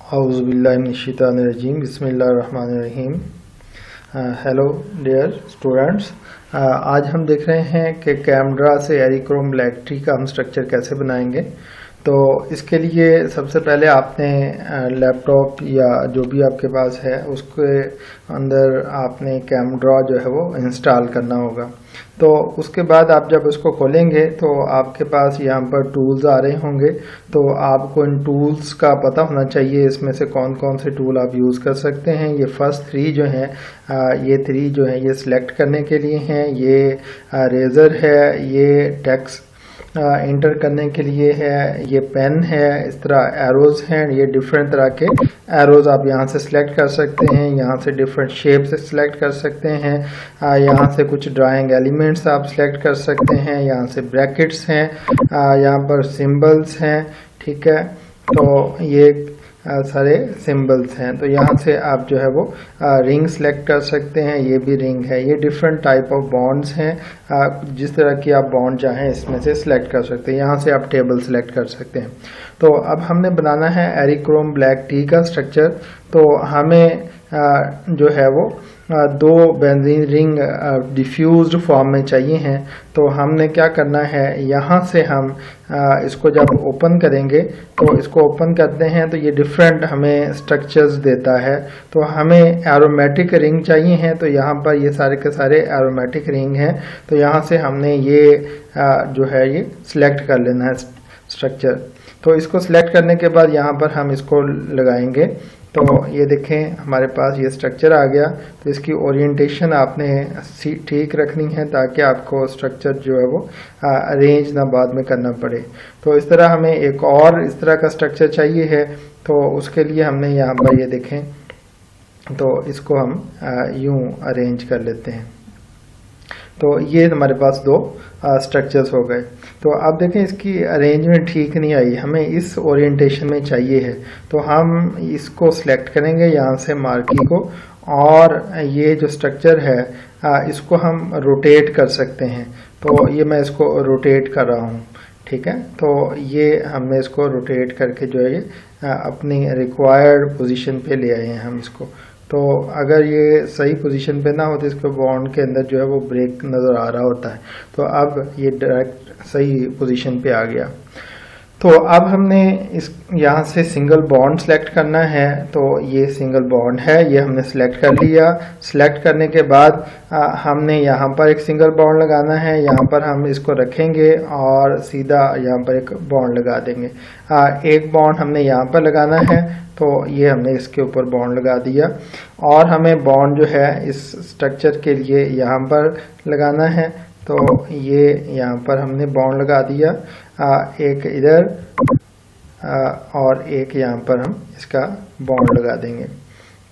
औज़ुबिल्लाहिमिनश्शैतानिर्रजीम बिस्मिल्लाहिर्रहमानिर्रहीम। Hello dear students, आज हम देख रहे हैं कि कैमरा से एरिक्रोम ब्लैक ट्री का हम स्ट्रक्चर कैसे बनाएंगे। तो इसके लिए सबसे पहले आपने लैपटॉप या जो भी आपके पास है उसके अंदर आपने कैमड्रा जो है वो इंस्टॉल करना होगा। तो उसके बाद आप जब उसको खोलेंगे तो आपके पास यहाँ पर टूल्स आ रहे होंगे। तो आपको इन टूल्स का पता होना चाहिए इसमें से कौन कौन से टूल आप यूज़ कर सकते हैं। ये फर्स्ट थ्री जो हैं ये थ्री जो है ये सिलेक्ट करने के लिए हैं। ये रेज़र है, ये टेक्स्ट इंटर करने के लिए है, ये पेन है, इस तरह एरोज़ हैं। ये डिफरेंट तरह के एरोज़ आप यहाँ से सिलेक्ट कर सकते हैं, यहाँ से डिफरेंट शेप से सिलेक्ट कर सकते हैं, यहाँ से कुछ ड्राइंग एलिमेंट्स आप सिलेक्ट कर सकते हैं, यहाँ से ब्रैकेट्स हैं, यहाँ पर सिंबल्स हैं। ठीक है, तो ये सारे सिंबल्स हैं। तो यहाँ से आप जो है वो रिंग सेलेक्ट कर सकते हैं, ये भी रिंग है। ये डिफरेंट टाइप ऑफ बॉन्ड्स हैं, जिस तरह की आप बॉन्ड चाहें इसमें से सिलेक्ट कर सकते हैं। यहाँ से आप टेबल सेलेक्ट कर सकते हैं। तो अब हमने बनाना है एरिक्रोम ब्लैक टी का स्ट्रक्चर। तो हमें जो है वो दो बेंजीन रिंग डिफ्यूज्ड फॉर्म में चाहिए हैं। तो हमने क्या करना है, यहाँ से हम इसको जब ओपन करेंगे तो इसको ओपन करते हैं तो ये डिफरेंट हमें स्ट्रक्चर्स देता है। तो हमें एरोमेटिक रिंग चाहिए हैं, तो यहाँ पर ये सारे के सारे एरोमेटिक रिंग हैं। तो यहाँ से हमने ये जो है ये सिलेक्ट कर लेना है स्ट्रक्चर। तो इसको सिलेक्ट करने के बाद यहाँ पर हम इसको लगाएंगे। तो ये देखें हमारे पास ये स्ट्रक्चर आ गया। तो इसकी ओरिएंटेशन आपने ठीक रखनी है ताकि आपको स्ट्रक्चर जो है वो अरेंज ना बाद में करना पड़े। तो इस तरह हमें एक और इस तरह का स्ट्रक्चर चाहिए है। तो उसके लिए हमने यहाँ पर ये देखें, तो इसको हम यूं अरेंज कर लेते हैं। तो ये हमारे पास दो स्ट्रक्चर्स हो गए। तो अब देखें इसकी अरेंजमेंट ठीक नहीं आई, हमें इस ओरिएंटेशन में चाहिए है। तो हम इसको सिलेक्ट करेंगे यहाँ से मार्की को, और ये जो स्ट्रक्चर है इसको हम रोटेट कर सकते हैं। तो ये मैं इसको रोटेट कर रहा हूँ। ठीक है, तो ये हमने इसको रोटेट करके जो है अपनी रिक्वायर्ड पोजीशन पे ले आए हैं हम इसको। तो अगर ये सही पोजीशन पे ना हो तो इसके बॉन्ड के अंदर जो है वो ब्रेक नज़र आ रहा होता है। तो अब ये डायरेक्ट सही पोजीशन पे आ गया। तो अब हमने इस यहाँ से सिंगल बॉन्ड सेलेक्ट करना है। तो ये सिंगल बॉन्ड है, ये हमने सेलेक्ट कर लिया। सेलेक्ट करने के बाद हमने यहाँ पर एक सिंगल बॉन्ड लगाना है। यहाँ पर हम इसको रखेंगे और सीधा यहाँ पर एक बॉन्ड लगा देंगे। एक बॉन्ड हमने यहाँ पर लगाना है। तो ये हमने इसके ऊपर बॉन्ड लगा दिया, और हमें बॉन्ड जो है इस स्ट्रक्चर के लिए यहाँ पर लगाना है। तो ये यहाँ पर हमने बॉन्ड लगा दिया, एक इधर और एक यहाँ पर हम इसका बॉन्ड लगा देंगे।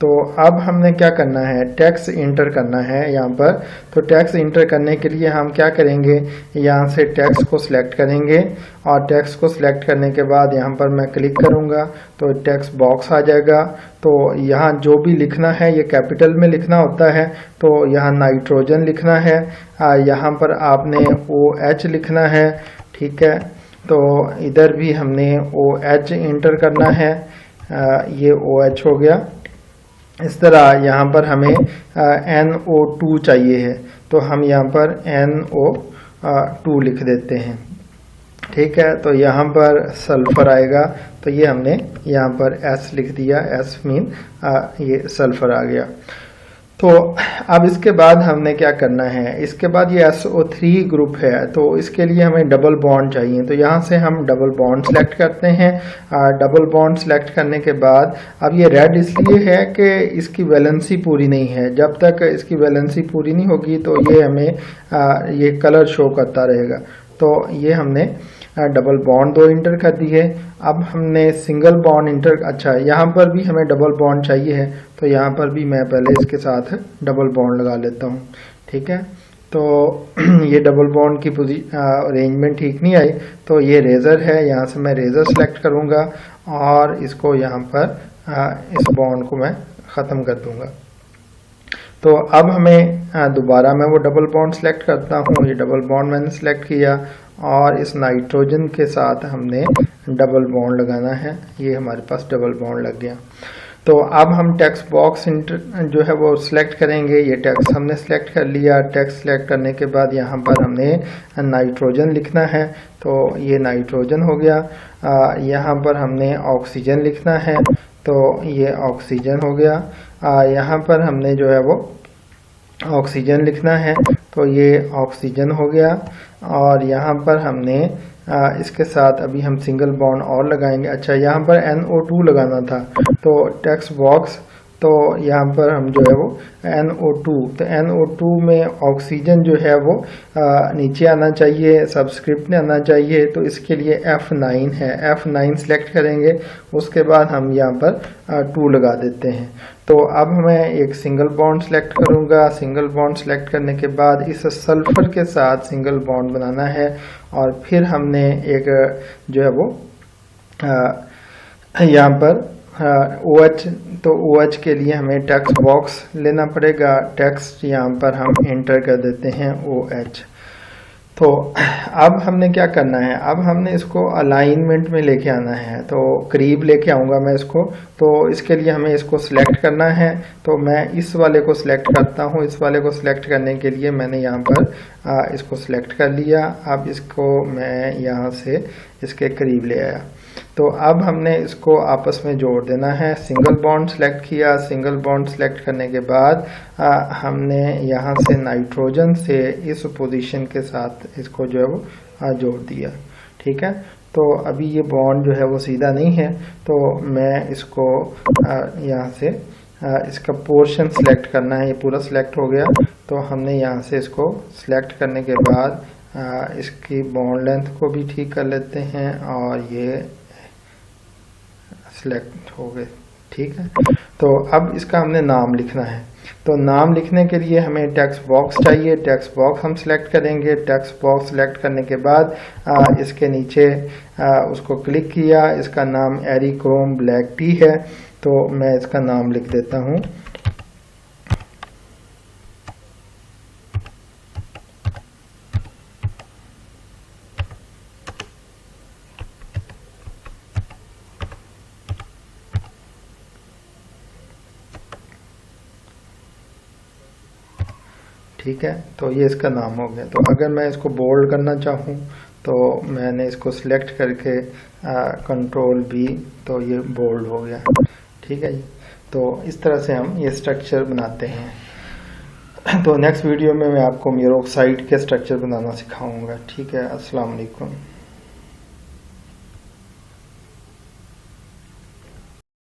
तो अब हमने क्या करना है, टेक्स्ट इंटर करना है यहाँ पर। तो टेक्स्ट इंटर करने के लिए हम क्या करेंगे, यहाँ से टेक्स्ट को सिलेक्ट करेंगे, और टेक्स्ट को सिलेक्ट करने के बाद यहाँ पर मैं क्लिक करूँगा तो टेक्स्ट बॉक्स आ जाएगा। तो यहाँ जो भी लिखना है ये कैपिटल में लिखना होता है। तो यहाँ नाइट्रोजन लिखना है, यहाँ पर आपने OH लिखना है। ठीक है, तो इधर भी हमने OH इंटर करना है, ये OH हो गया। इस तरह यहाँ पर हमें NO2 चाहिए है, तो हम यहाँ पर NO2 लिख देते हैं। ठीक है, तो यहाँ पर सल्फर आएगा, तो ये हमने यहाँ पर S लिख दिया। S मीन ये सल्फर आ गया। तो अब इसके बाद हमने क्या करना है, इसके बाद ये SO3 ग्रुप है, तो इसके लिए हमें डबल बॉन्ड चाहिए। तो यहाँ से हम डबल बॉन्ड सेलेक्ट करते हैं। डबल बॉन्ड सेलेक्ट करने के बाद अब ये रेड इसलिए है कि इसकी वैलेंसी पूरी नहीं है। जब तक इसकी वैलेंसी पूरी नहीं होगी तो ये हमें ये कलर शो करता रहेगा। तो ये हमने डबल बॉन्ड 2 इंटर कर दी है। अब हमने सिंगल बॉन्ड इंटर, अच्छा यहाँ पर भी हमें डबल बॉन्ड चाहिए है। तो यहाँ पर भी मैं पहले इसके साथ डबल बॉन्ड लगा लेता हूँ। ठीक है, तो ये डबल बॉन्ड की अरेंजमेंट ठीक नहीं आई। तो ये रेज़र है, यहाँ से मैं रेज़र सेलेक्ट करूँगा और इसको यहाँ पर इस बॉन्ड को मैं ख़त्म कर दूँगा। तो अब हमें दोबारा मैं वो डबल बॉन्ड सेलेक्ट करता हूँ। ये डबल बॉन्ड मैंने सेलेक्ट किया और इस नाइट्रोजन के साथ हमने डबल बॉन्ड लगाना है। ये हमारे पास डबल बॉन्ड लग गया। तो अब हम टेक्स्ट बॉक्स जो है वो सिलेक्ट करेंगे। ये टेक्स्ट हमने सिलेक्ट कर लिया। टेक्स्ट सिलेक्ट करने के बाद यहाँ पर हमने नाइट्रोजन लिखना है, तो ये नाइट्रोजन हो गया। यहाँ पर हमने ऑक्सीजन लिखना है, तो ये ऑक्सीजन हो गया। यहाँ पर हमने जो है वो ऑक्सीजन लिखना है, तो ये ऑक्सीजन हो गया। और यहाँ पर हमने इसके साथ अभी हम सिंगल बॉन्ड और लगाएंगे। अच्छा, यहाँ पर NO2 लगाना था, तो टेक्स्ट बॉक्स, तो यहाँ पर हम जो है वो NO2, तो NO2 में ऑक्सीजन जो है वो नीचे आना चाहिए, सबस्क्रिप्ट में आना चाहिए, तो इसके लिए F9 है। F9 सेलेक्ट करेंगे, उसके बाद हम यहाँ पर 2 लगा देते हैं। तो अब मैं एक सिंगल बॉन्ड सेलेक्ट करूँगा। सिंगल बॉन्ड सेलेक्ट करने के बाद इस सल्फर के साथ सिंगल बॉन्ड बनाना है, और फिर हमने एक जो है वो यहाँ पर OH, तो OH के लिए हमें टेक्स्ट बॉक्स लेना पड़ेगा। टेक्स्ट यहाँ पर हम एंटर कर देते हैं OH। तो अब हमने क्या करना है, अब हमने इसको अलाइनमेंट में लेके आना है, तो करीब लेके आऊँगा मैं इसको। तो इसके लिए हमें इसको सिलेक्ट करना है, तो मैं इस वाले को सिलेक्ट करता हूँ। इस वाले को सिलेक्ट करने के लिए मैंने यहाँ पर इसको सिलेक्ट कर लिया। अब इसको मैं यहाँ से इसके करीब ले आया। तो अब हमने इसको आपस में जोड़ देना है। सिंगल बॉन्ड सेलेक्ट किया। सिंगल बॉन्ड सेलेक्ट करने के बाद हमने यहाँ से नाइट्रोजन से इस पोजीशन के साथ इसको जो है वो जोड़ दिया। ठीक है, तो अभी ये बॉन्ड जो है वो सीधा नहीं है, तो मैं इसको यहाँ से इसका पोर्शन सिलेक्ट करना है। ये पूरा सिलेक्ट हो गया, तो हमने यहाँ से इसको सिलेक्ट करने के बाद इसकी बॉन्ड लेंथ को भी ठीक कर लेते हैं, और ये सिलेक्ट हो गए। ठीक है, तो अब इसका हमने नाम लिखना है। तो नाम लिखने के लिए हमें टेक्स्ट बॉक्स चाहिए। टेक्स्ट बॉक्स हम सिलेक्ट करेंगे। टेक्स्ट बॉक्स सिलेक्ट करने के बाद इसके नीचे उसको क्लिक किया। इसका नाम एरिक्रोम ब्लैक टी है, तो मैं इसका नाम लिख देता हूँ। ठीक है, तो ये इसका नाम हो गया। तो अगर मैं इसको बोल्ड करना चाहूँ, तो मैंने इसको सिलेक्ट करके कंट्रोल B, तो ये बोल्ड हो गया। ठीक है जी, तो इस तरह से हम ये स्ट्रक्चर बनाते हैं। तो नेक्स्ट वीडियो में मैं आपको मीरोक्साइड के स्ट्रक्चर बनाना सिखाऊंगा। ठीक है, अस्सलाम वालेकुम।